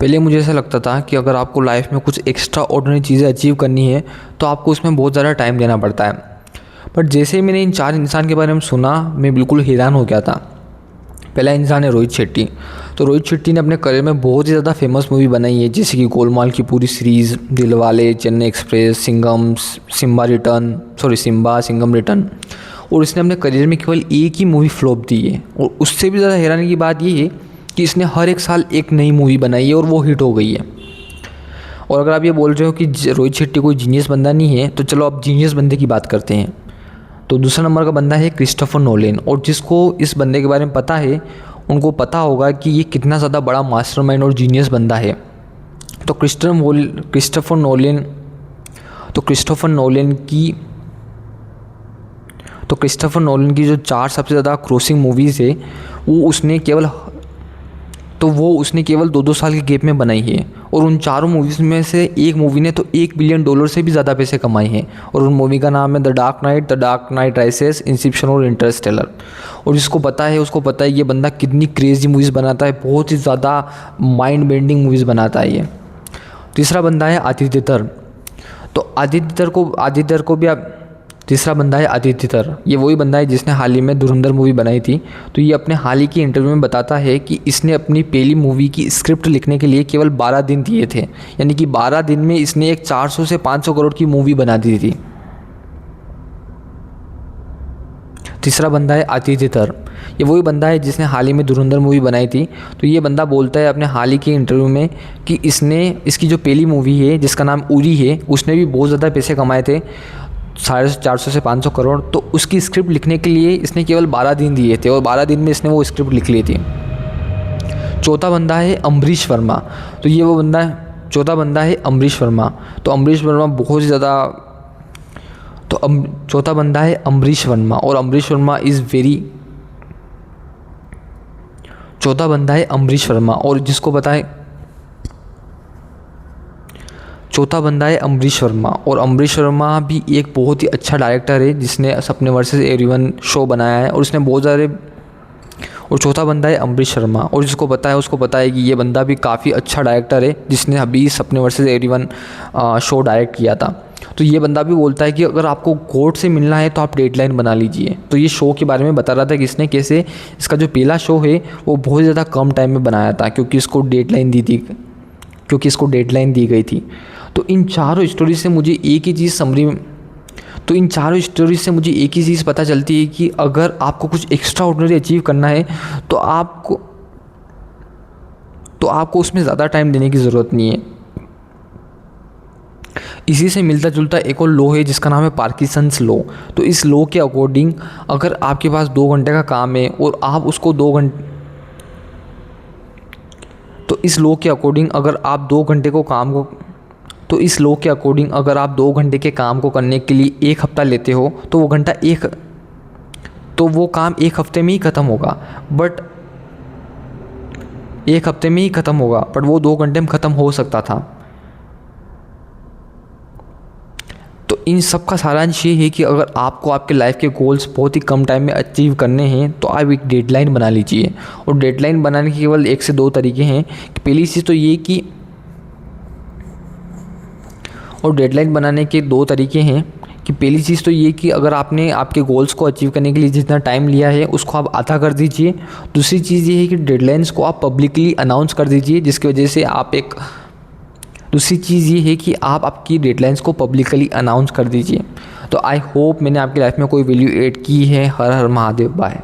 पहले मुझे ऐसा लगता था कि अगर आपको लाइफ में कुछ एक्स्ट्रा ऑर्डिनरी चीज़ें अचीव करनी है तो आपको उसमें बहुत ज़्यादा टाइम देना पड़ता है। बट जैसे ही मैंने इन 4 इंसान के बारे में सुना, मैं बिल्कुल हैरान हो गया था। पहला इंसान है रोहित शेट्टी। तो रोहित शेट्टी ने अपने करियर में बहुत ही ज़्यादा फेमस मूवी बनाई है, जैसे कि गोलमाल की पूरी सीरीज़, दिलवाले, चेन्नई एक्सप्रेस, सिम्बा सिंघम रिटर्न। और इसने अपने करियर में केवल एक ही मूवी फ्लॉप दी है। और उससे भी ज़्यादा हैरानी की बात ये है कि इसने हर एक साल एक नई मूवी बनाई है और वो हिट हो गई है। और अगर आप ये बोल रहे हो कि रोहित शेट्टी कोई जीनियस बंदा नहीं है, तो चलो अब जीनियस बंदे की बात करते हैं। तो दूसरा नंबर का बंदा है क्रिस्टोफर नोलन। और जिसको इस बंदे के बारे में पता है, उनको पता होगा कि ये कितना ज़्यादा बड़ा मास्टरमाइंड और जीनियस बंदा है। तो क्रिस्टोफर नोलन की जो 4 सबसे ज़्यादा क्रॉसिंग मूवीज़ है, वो उसने केवल 2-2 साल के गैप में बनाई है। और उन चारों मूवीज़ में से एक मूवी ने तो $1 बिलियन से भी ज़्यादा पैसे कमाए हैं। और उन मूवी का नाम है द डार्क नाइट राइसेस, इंसेप्शन और इंटरस्टेलर। और जिसको पता है उसको पता है ये बंदा कितनी क्रेजी मूवीज़ बनाता है, बहुत ही ज़्यादा माइंड बेंडिंग मूवीज़ बनाता है ये। तीसरा बंदा है आदित्य धर। तो तीसरा बंदा है आदित्य धर। ये वही बंदा है जिसने हाल ही में धुरंधर मूवी बनाई थी। तो ये अपने हाल ही की इंटरव्यू में बताता है कि इसने अपनी पहली मूवी की स्क्रिप्ट लिखने के लिए केवल 12 दिन दिए थे, यानी कि 12 दिन में इसने एक 400 से 500 करोड़ की मूवी बना दी थी। तीसरा बंदा है आदित्य धर। ये वही बंदा है जिसने हाल ही में धुरंधर मूवी बनाई थी। तो ये बंदा बोलता है अपने हाल ही के इंटरव्यू में कि इसकी जो पहली मूवी है जिसका नाम उरी है, उसने भी बहुत ज़्यादा पैसे कमाए थे, 450 से 500 करोड़। तो उसकी स्क्रिप्ट लिखने के लिए इसने केवल 12 दिन दिए थे और 12 दिन में इसने वो स्क्रिप्ट लिख ली थी। चौथा बंदा है अम्बरीश वर्मा। तो ये वो बंदा है, चौथा बंदा है अम्बरीश वर्मा। तो अम्बरीश वर्मा बहुत ही ज़्यादा चौथा बंदा है अम्बरीश वर्मा। और अम्बरीश वर्मा चौथा बंदा है अम्बरीश वर्मा। और जिसको पता है, चौथा बंदा है अम्बरीश वर्मा। और अम्बरीश वर्मा भी एक बहुत ही अच्छा डायरेक्टर है जिसने सपने वर्सेस एवरीवन शो बनाया है और उसने बहुत सारे। और चौथा बंदा है अम्बरीश वर्मा। और जिसको पता है उसको पता है कि ये बंदा भी काफ़ी अच्छा डायरेक्टर है जिसने अभी सपने वर्सेस एवरीवन शो डायरेक्ट किया था। तो ये बंदा भी बोलता है कि अगर आपको कोर्ट से मिलना है तो आप डेडलाइन बना लीजिए। तो ये शो के बारे में बता रहा था कि इसने कैसे इसका जो पहला शो है वो बहुत ज़्यादा कम टाइम में बनाया था, क्योंकि इसको डेडलाइन दी गई थी। तो इन चारों स्टोरी से मुझे एक ही चीज़ पता चलती है कि अगर आपको कुछ एक्स्ट्रा ऑर्डिनरी अचीव करना है तो आपको उसमें ज़्यादा टाइम देने की ज़रूरत नहीं है। इसी से मिलता जुलता एक और लॉ है जिसका नाम है पार्किंसंस लॉ। तो इस लॉ के अकॉर्डिंग अगर आपके पास 2 घंटे का काम है और आप उसको 2 घंटे तो इस लॉ के अकॉर्डिंग अगर आप 2 घंटे के काम को करने के लिए 1 हफ्ता लेते हो तो वो काम 1 हफ्ते में ही ख़त्म होगा। बट 1 हफ्ते में ही ख़त्म होगा, बट वो 2 घंटे में ख़त्म हो सकता था। तो इन सब का सारांश ये है कि अगर आपको आपके लाइफ के गोल्स बहुत ही कम टाइम में अचीव करने हैं तो आप एक डेडलाइन बना लीजिए। और डेडलाइन बनाने के केवल 1 से 2 तरीके हैं। पहली चीज़ तो ये कि डेडलाइन बनाने के 2 तरीके हैं कि पहली चीज़ तो ये कि अगर आपने आपके गोल्स को अचीव करने के लिए जितना टाइम लिया है उसको आप आधा कर दीजिए। दूसरी चीज़ ये है कि डेडलाइंस को आप पब्लिकली अनाउंस कर दीजिए, जिसकी वजह से दूसरी चीज़ ये है कि आप आपकी डेडलाइंस को पब्लिकली अनाउंस कर दीजिए। तो आई होप मैंने आपकी लाइफ में कोई वैल्यू ऐड की है। हर हर महादेव, बाय।